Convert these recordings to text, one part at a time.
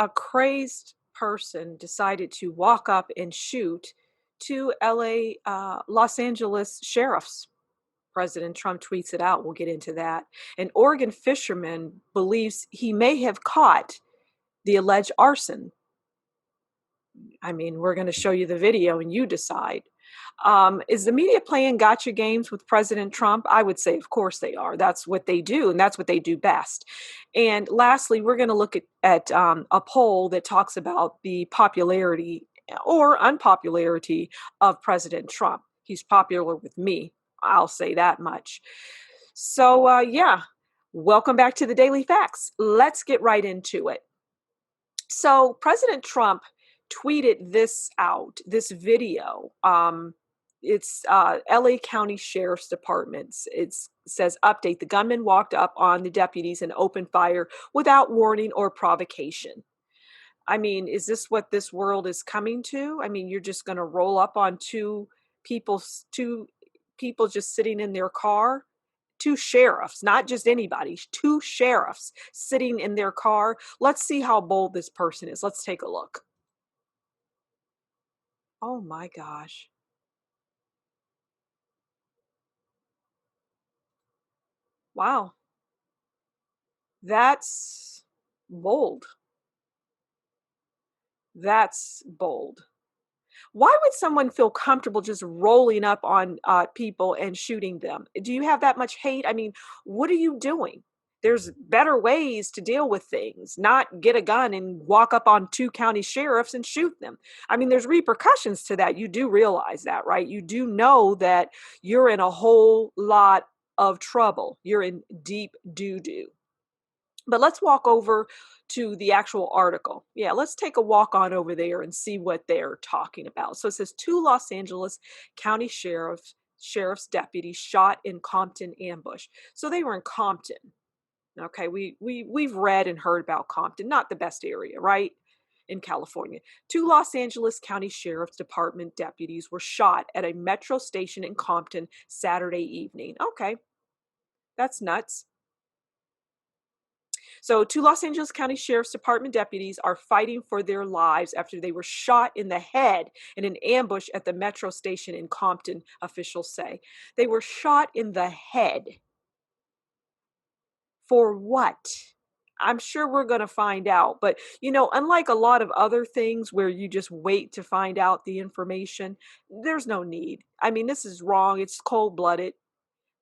A crazed person decided to walk up and shoot two Los Angeles sheriffs. President Trump tweets it out. We'll get into that. An Oregon fisherman believes he may have caught the alleged arson. I mean, we're going to show you the video and you decide. Is the media playing gotcha games with President Trump? I would say, of course they are. That's what they do, and that's what they do best. And lastly, we're going to look at a poll that talks about the popularity or unpopularity of President Trump. He's popular with me. I'll say that much. So, yeah, welcome back to the Daily Facts. Let's get right into it. So, President Trump tweeted this video. It's LA County Sheriff's Department. It says, update, the gunman walked up on the deputies and opened fire without warning or provocation. I mean, is this what this world is coming to? I mean, you're just going to roll up on two people just sitting in their car? Two sheriffs, not just anybody, two sheriffs sitting in their car. Let's see how bold this person is. Let's take a look. Oh my gosh. Wow. That's bold. That's bold. Why would someone feel comfortable just rolling up on people and shooting them? Do you have that much hate? I mean, what are you doing? There's better ways to deal with things, not get a gun and walk up on two county sheriffs and shoot them. I mean, there's repercussions to that. You do realize that, right? You do know that you're in a whole lot of trouble. You're in deep doo-doo. But let's walk over to the actual article. Yeah, let's take a walk on over there and see what they're talking about. So it says two Los Angeles County sheriff's deputies shot in Compton ambush. So they were in Compton. Okay, we've read and heard about Compton, not the best area, right? In California. Two Los Angeles County Sheriff's Department deputies were shot at a metro station in Compton Saturday evening. Okay, that's nuts. So, two Los Angeles County Sheriff's Department deputies are fighting for their lives after they were shot in the head in an ambush at the metro station in Compton, officials say. They were shot in the head. For what? I'm sure we're going to find out. But, unlike a lot of other things where you just wait to find out the information, there's no need. I mean, this is wrong. It's cold-blooded.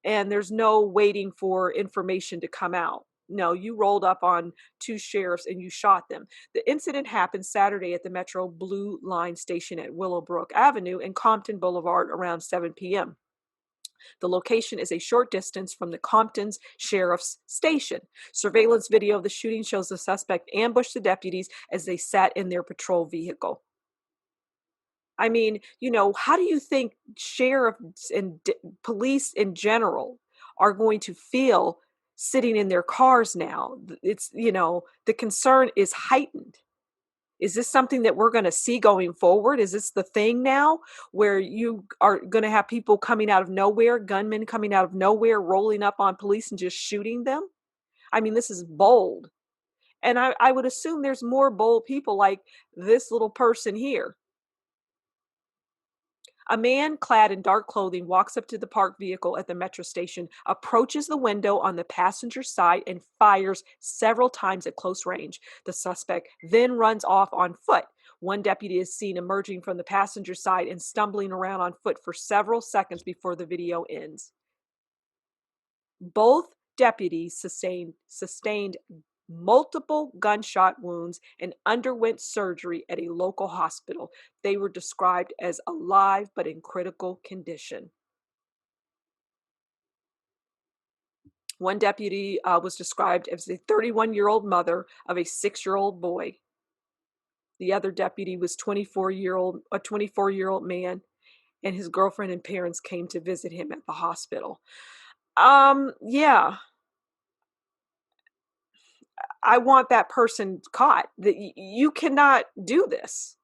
And there's no waiting for information to come out. No, you rolled up on two sheriffs and you shot them. The incident happened Saturday at the Metro Blue Line station at Willowbrook Avenue and Compton Boulevard around 7 p.m. The location is a short distance from the Compton's Sheriff's Station. Surveillance video of the shooting shows the suspect ambushed the deputies as they sat in their patrol vehicle. I mean, how do you think sheriffs and police in general are going to feel sitting in their cars now? It's, the concern is heightened. Is this something that we're going to see going forward? Is this the thing now where you are going to have people coming out of nowhere, gunmen coming out of nowhere, rolling up on police and just shooting them? I mean, this is bold. And I would assume there's more bold people like this little person here. A man clad in dark clothing walks up to the parked vehicle at the metro station, approaches the window on the passenger side, and fires several times at close range. The suspect then runs off on foot. One deputy is seen emerging from the passenger side and stumbling around on foot for several seconds before the video ends. Both deputies sustained multiple gunshot wounds and underwent surgery at a local hospital. They were described as alive but in critical condition. One deputy was described as a 31-year-old mother of a 6-year-old boy. The other deputy was a 24-year-old man, and his girlfriend and parents came to visit him at the hospital. Yeah. I want that person caught. That you cannot do this.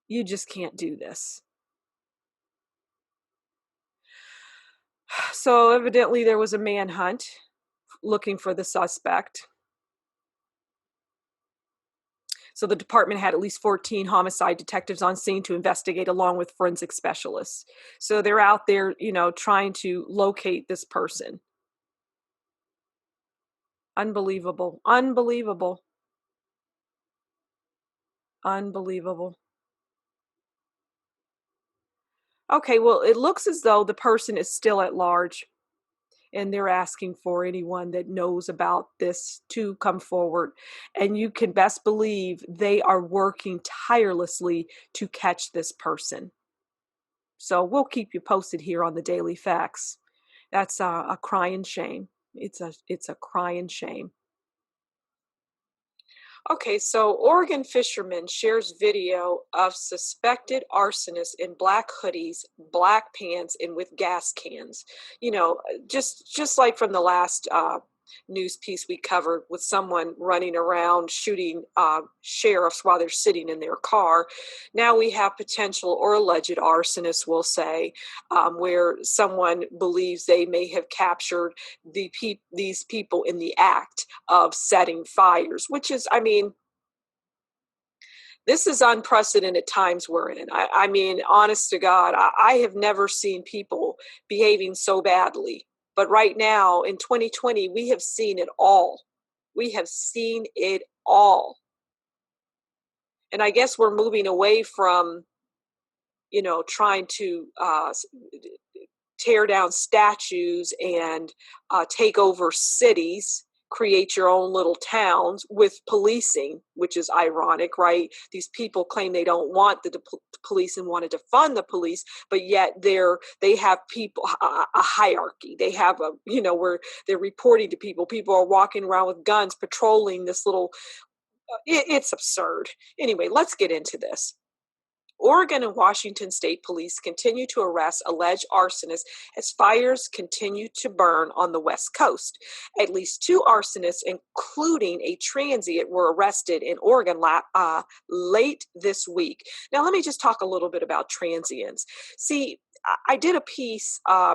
You just can't do this. So evidently there was a manhunt looking for the suspect. So the department had at least 14 homicide detectives on scene to investigate along with forensic specialists. So they're out there, trying to locate this person. Unbelievable. Unbelievable. Unbelievable. Okay, well, it looks as though the person is still at large, and they're asking for anyone that knows about this to come forward. And you can best believe they are working tirelessly to catch this person. So we'll keep you posted here on the Daily Facts. That's a crying shame. It's a crying shame. Okay, so Oregon fisherman shares video of suspected arsonist in black hoodies, black pants, and with gas cans. Just like from the last news piece we covered with someone running around shooting sheriffs while they're sitting in their car. Now we have potential or alleged arsonists, we'll say, where someone believes they may have captured these people in the act of setting fires, which is, this is unprecedented times we're in. I mean, honest to God, I have never seen people behaving so badly. But right now in 2020, we have seen it all. We have seen it all. And I guess we're moving away from, trying to tear down statues and take over cities, create your own little towns with policing, which is ironic, right? These people claim they don't want the police and want to defund the police, but yet they have people a hierarchy. They have where they're reporting to people. People are walking around with guns, patrolling this little. It's absurd. Anyway, let's get into this. Oregon and Washington state police continue to arrest alleged arsonists as fires continue to burn on the West Coast. At least 2 arsonists, including a transient, were arrested in Oregon late this week. Now, let me just talk a little bit about transients. See, I did a piece a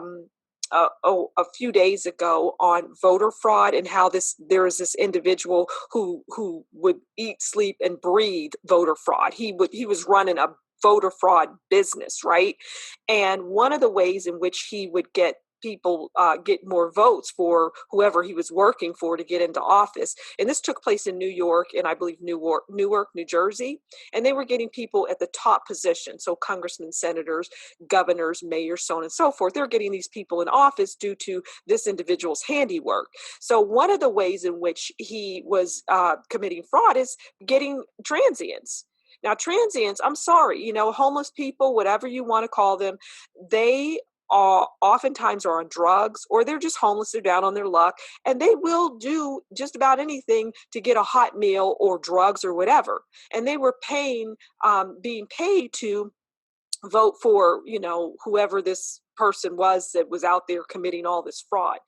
few days ago on voter fraud and how there is this individual who would eat, sleep, and breathe voter fraud. He was running a voter fraud business, right? And one of the ways in which he would get people get more votes for whoever he was working for to get into office. And this took place in New York and I believe Newark, New Jersey. And they were getting people at the top position. So congressmen, senators, governors, mayors, so on and so forth. They're getting these people in office due to this individual's handiwork. So one of the ways in which he was committing fraud is getting transients. Now, transients, I'm sorry, homeless people, whatever you want to call them, they oftentimes are on drugs or they're just homeless, they're down on their luck, and they will do just about anything to get a hot meal or drugs or whatever. And they were being paid to vote for, whoever this person was that was out there committing all this fraud.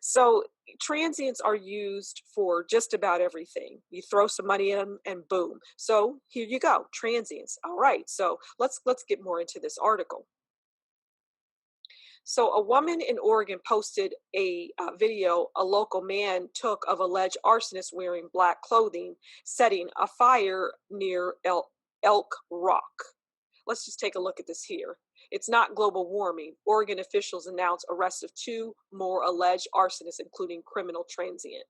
So transients are used for just about everything. You throw some money in them and boom. So here you go, transients. All right, so let's get more into this article. So a woman in Oregon posted a video a local man took of alleged arsonists wearing black clothing setting a fire near Elk Rock. Let's just take a look at this here. It's not global warming. Oregon officials announced arrest of 2 more alleged arsonists, including criminal transient.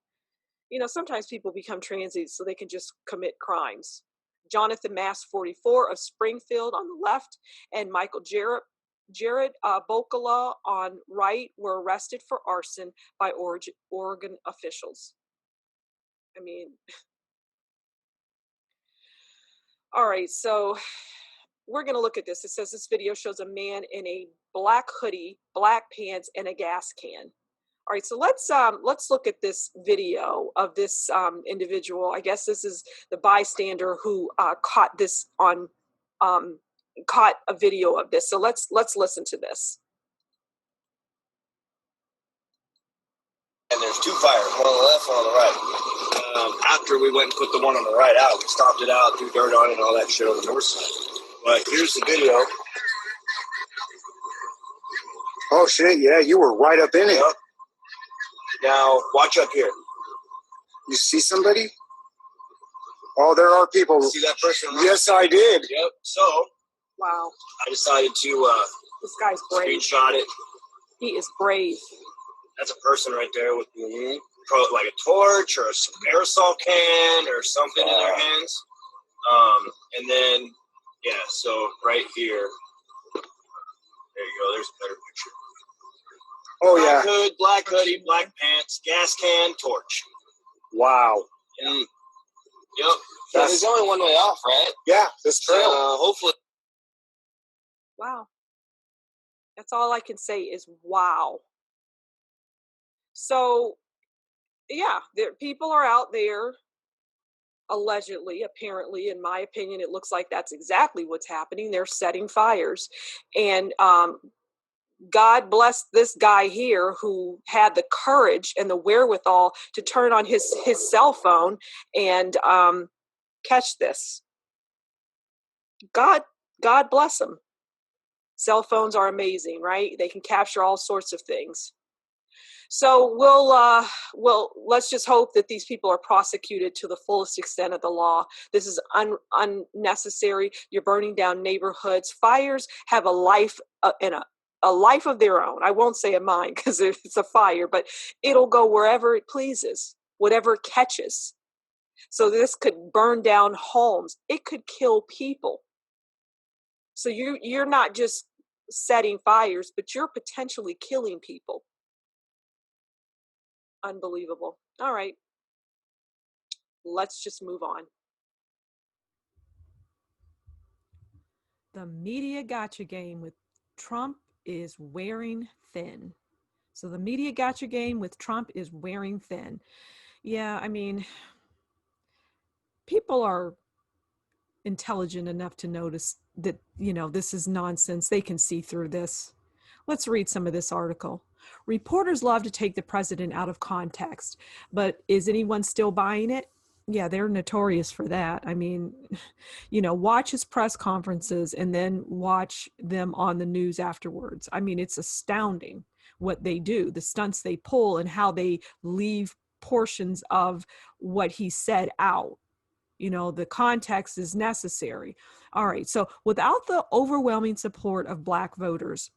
Sometimes people become transients so they can just commit crimes. Jonathan Mass, 44, of Springfield on the left, and Michael Jared Bokala on right were arrested for arson by Oregon officials. All right, so we're going to look at this. It says this video shows a man in a black hoodie, black pants, and a gas can. All right, so let's look at this video of this individual. I guess this is the bystander who caught a video of this. So let's listen to this. And there's 2 fires, one on the left, one on the right. After we went and put the one on the right out, we stomped it out, threw dirt on it, and all that shit on the north side. But here's the video. Oh shit! Yeah, you were right up in it. Yep. Now watch up here. You see somebody? Oh, there are people. See that person? Yes, I did. Yep. So Wow. I decided to This guy's brave. screenshot it. He is brave. That's a person right there with like a torch or a aerosol can or something in their hands. And then, yeah, so right here, there you go. There's a better picture. Oh, Black yeah. hood, black hoodie, black pants, gas can, torch. Wow. Mm. Yep. So there's only one way off, right? Yeah, this trail. Hopefully. Wow. That's all I can say is wow. So, yeah, people are out there, allegedly, apparently, in my opinion, it looks like that's exactly what's happening. They're setting fires. And God bless this guy here who had the courage and the wherewithal to turn on his cell phone and catch this. God bless him. Cell phones are amazing, right? They can capture all sorts of things. So let's just hope that these people are prosecuted to the fullest extent of the law. This is unnecessary. You're burning down neighborhoods. Fires have a life and a life of their own. I won't say a mine because it's a fire, but it'll go wherever it pleases, whatever it catches. So this could burn down homes. It could kill people. So you're not just setting fires, but you're potentially killing people. Unbelievable. All right. Let's just move on. The media gotcha game with Trump is wearing thin. So the media gotcha game with Trump is wearing thin. Yeah, I mean, people are intelligent enough to notice that, this is nonsense. They can see through this. Let's read some of this article. Reporters love to take the president out of context, but is anyone still buying it? Yeah, they're notorious for that. I mean, watch his press conferences and then watch them on the news afterwards. I mean, it's astounding what they do, the stunts they pull, and how they leave portions of what he said out. The context is necessary. All right. So without the overwhelming support of Black voters,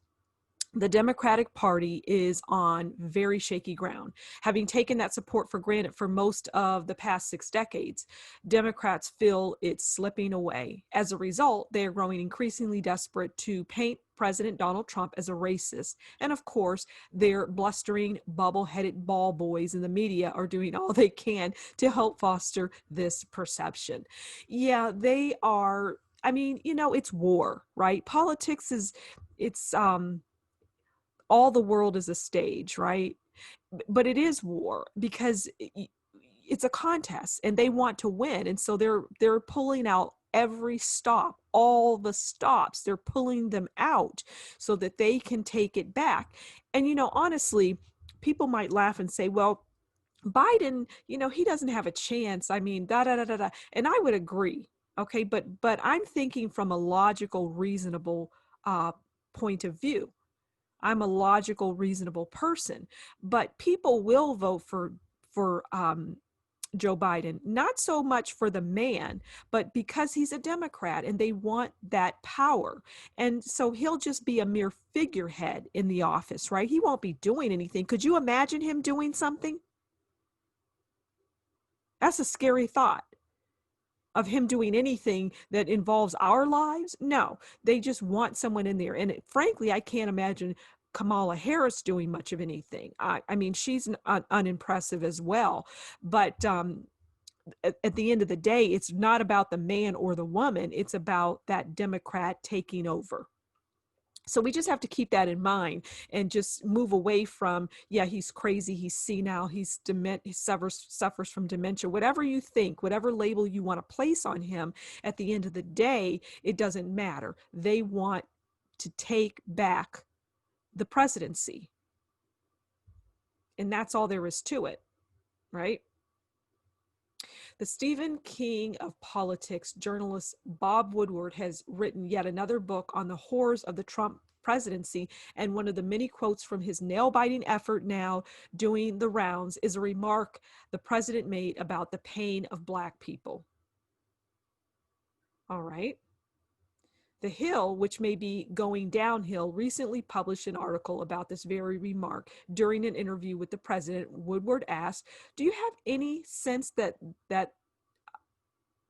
the Democratic Party is on very shaky ground. Having taken that support for granted for most of the past 6 decades, Democrats feel it's slipping away. As a result, they are growing increasingly desperate to paint President Donald Trump as a racist. And of course, their blustering, bubble-headed ball boys in the media are doing all they can to help foster this perception. Yeah, they are. I mean, it's war, right? Politics is, it's, all the world is a stage, right? But it is war because it's a contest and they want to win. And so they're pulling out every stop, all the stops, they're pulling them out so that they can take it back. And, honestly, people might laugh and say, well, Biden, he doesn't have a chance. I mean, da da da da da. And I would agree. Okay, but I'm thinking from a logical, reasonable point of view. I'm a logical, reasonable person, but people will vote for Joe Biden, not so much for the man, but because he's a Democrat and they want that power. And so he'll just be a mere figurehead in the office, right? He won't be doing anything. Could you imagine him doing something? That's a scary thought. Of him doing anything that involves our lives. No, they just want someone in there. And frankly, I can't imagine Kamala Harris doing much of anything. I mean, she's unimpressive as well. But at the end of the day, it's not about the man or the woman. It's about that Democrat taking over. So we just have to keep that in mind and just move away from, yeah, he's crazy, he's senile, he suffers from dementia, whatever you think, whatever label you want to place on him. At the end of the day, it doesn't matter. They want to take back the presidency. And that's all there is to it, right? The Stephen King of politics journalist Bob Woodward has written yet another book on the horrors of the Trump presidency, and one of the many quotes from his nail-biting effort now doing the rounds is a remark the president made about the pain of Black people. All right. The Hill, which may be going downhill, recently published an article about this very remark. During an interview with the president, Woodward asked, "Do you have any sense that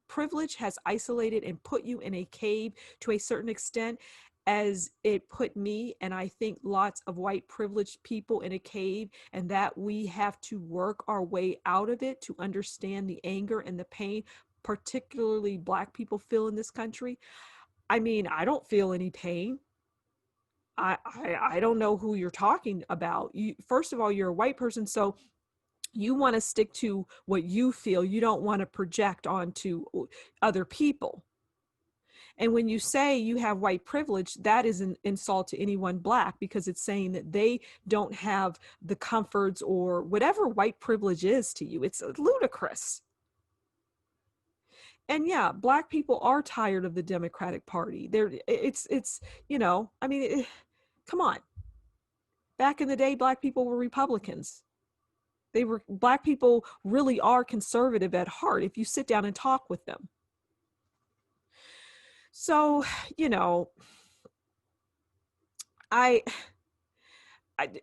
privilege has isolated and put you in a cave to a certain extent, as it put me and I think lots of white privileged people in a cave, and that we have to work our way out of it to understand the anger and the pain particularly Black people feel in this country?" I mean, I don't feel any pain. I don't know who you're talking about. You, first of all, you're a white person, so you want to stick to what you feel. You don't want to project onto other people. And when you say you have white privilege, that is an insult to anyone Black, because it's saying that they don't have the comforts or whatever white privilege is to you. It's ludicrous. And yeah, Black people are tired of the Democratic Party. It's you know, I mean, come on. Back in the day, Black people were Republicans. Black people really are conservative at heart if you sit down and talk with them. So, you know, I I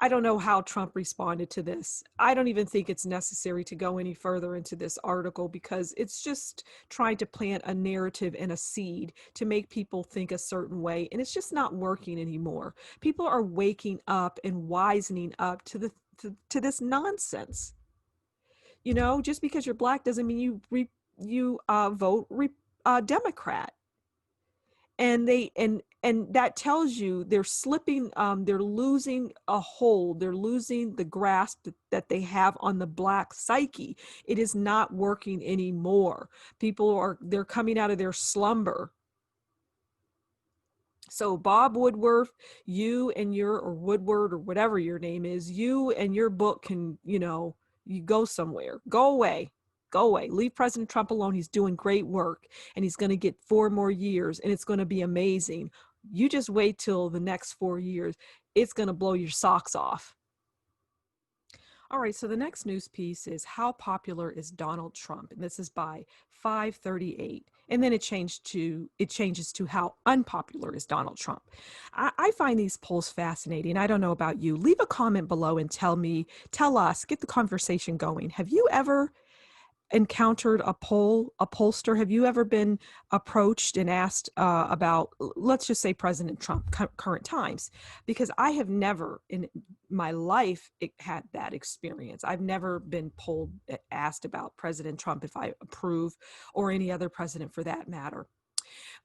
I don't know how Trump responded to this. I don't even think it's necessary to go any further into this article, because it's just trying to plant a narrative and a seed to make people think a certain way. And it's just not working anymore. People are waking up and wisening up to this nonsense. You know, just because you're Black doesn't mean you vote Democrat. And that tells you they're slipping, they're losing a hold, they're losing the grasp that they have on the Black psyche. It is not working anymore. They're coming out of their slumber. So Bob Woodward, or Woodward, or whatever your name is, you and your book can, you go somewhere, go away. Go away. Leave President Trump alone. He's doing great work, and he's going to get 4 more years, and it's going to be amazing. You just wait till the next 4 years. It's going to blow your socks off. All right, so the next news piece is "How popular is Donald Trump?" And this is by 538. And then it changes to "How unpopular is Donald Trump?" I find these polls fascinating. I don't know about you. Leave a comment below and tell us, get the conversation going. Have you ever encountered a pollster? Have you ever been approached and asked about, let's just say, President Trump, current times? Because I have never in my life had that experience. I've never been asked about President Trump, if I approve, or any other president for that matter.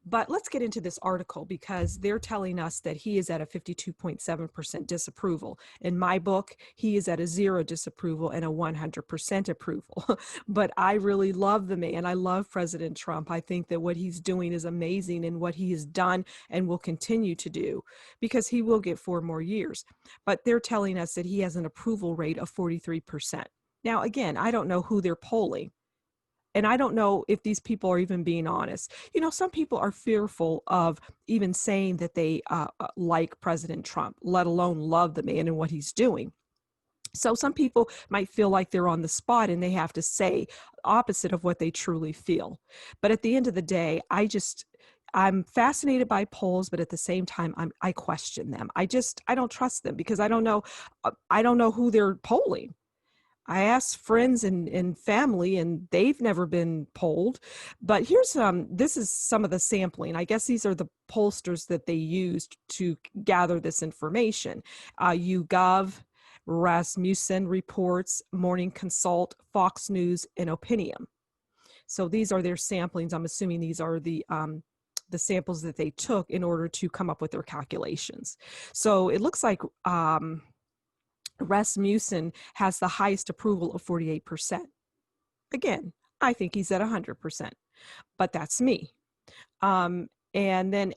But let's get into this article, because they're telling us that he is at a 52.7% disapproval. In my book, he is at a 0 disapproval and a 100% approval. But I really love the man. I love President Trump. I think that what he's doing is amazing, and what he has done and will continue to do, because he will get 4 more years. But they're telling us that he has an approval rate of 43%. Now, again, I don't know who they're polling. And I don't know if these people are even being honest. You know, some people are fearful of even saying that they like President Trump, let alone love the man and what he's doing. So some people might feel like they're on the spot and they have to say opposite of what they truly feel. But at the end of the day, I'm fascinated by polls, but at the same time, I question them. I don't trust them, because I don't know who they're polling. I asked friends and family, and they've never been polled. But this is some of the sampling. I guess these are the pollsters that they used to gather this information. YouGov, Rasmussen Reports, Morning Consult, Fox News, and Opinium. So these are their samplings. I'm assuming these are the samples that they took in order to come up with their calculations. So it looks like Rasmussen has the highest approval of 48%. Again, I think he's at 100%, but that's me. And then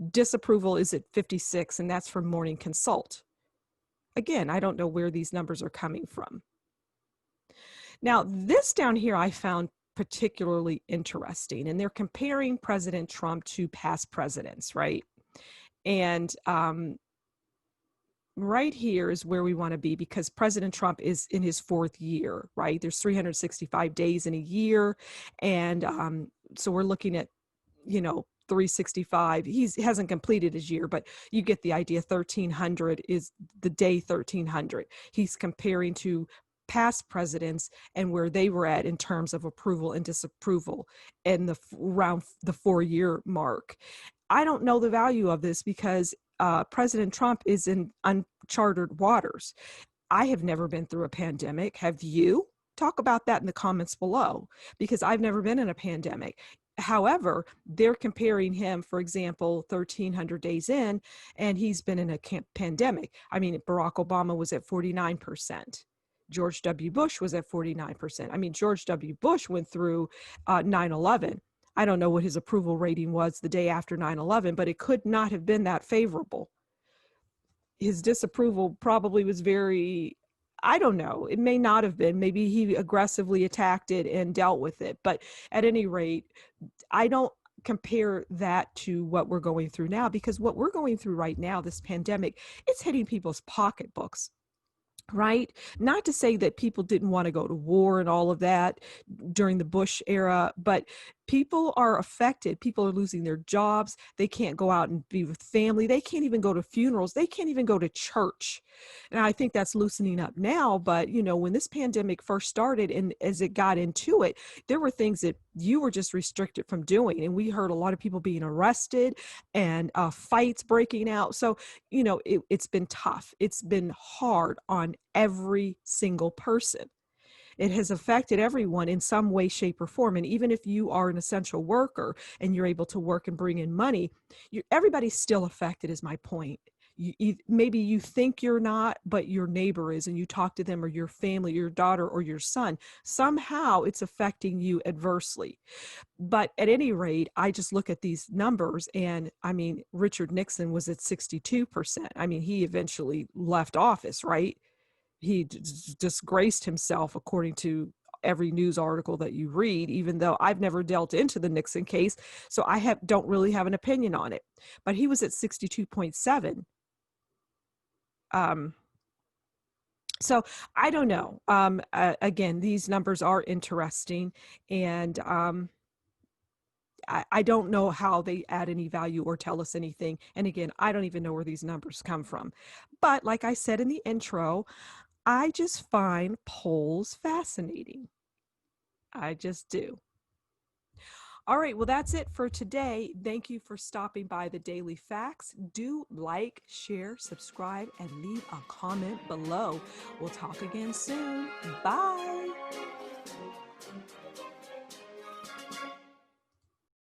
disapproval is at 56, and that's from Morning Consult. Again, I don't know where these numbers are coming from. Now, this down here I found particularly interesting, and they're comparing President Trump to past presidents, right? And right here is where we want to be, because President Trump is in his 4th year, right? There's 365 days in a year. And So we're looking at, 365. He hasn't completed his year, but you get the idea. 1300 is the day 1300. He's comparing to past presidents and where they were at in terms of approval and disapproval and around the 4-year mark. I don't know the value of this because President Trump is in uncharted waters. I have never been through a pandemic. Have you? Talk about that in the comments below, because I've never been in a pandemic. However, they're comparing him, for example, 1,300 days in, and he's been in a pandemic. I mean, Barack Obama was at 49%. George W. Bush was at 49%. I mean, George W. Bush went through 9/11. I don't know what his approval rating was the day after 9/11, but it could not have been that favorable. His disapproval probably was very, I don't know, it may not have been. Maybe he aggressively attacked it and dealt with it. But at any rate, I don't compare that to what we're going through now, because what we're going through right now, this pandemic, it's hitting people's pocketbooks. Right? Not to say that people didn't want to go to war and all of that during the Bush era, but people are affected. People are losing their jobs. They can't go out and be with family. They can't even go to funerals. They can't even go to church. And I think that's loosening up now. But, when this pandemic first started and as it got into it, there were things that you were just restricted from doing. And we heard a lot of people being arrested and fights breaking out. So, it's been tough. It's been hard on every single person. It has affected everyone in some way, shape, or form. And even if you are an essential worker and you're able to work and bring in money, everybody's still affected, is my point. Maybe you think you're not, but your neighbor is, and you talk to them, or your family, your daughter, or your son. Somehow it's affecting you adversely. But at any rate, I just look at these numbers, and I mean, Richard Nixon was at 62%. I mean, he eventually left office, right? He disgraced himself, according to every news article that you read, even though I've never dealt into the Nixon case, so I don't really have an opinion on it. But he was at 62.7. So I don't know. Again, these numbers are interesting, and I don't know how they add any value or tell us anything. And again, I don't even know where these numbers come from. But like I said in the intro, I just find polls fascinating. I just do. All right, well, that's it for today. Thank you for stopping by the Daily Facts. Do like, share, subscribe, and leave a comment below. We'll talk again soon. Bye.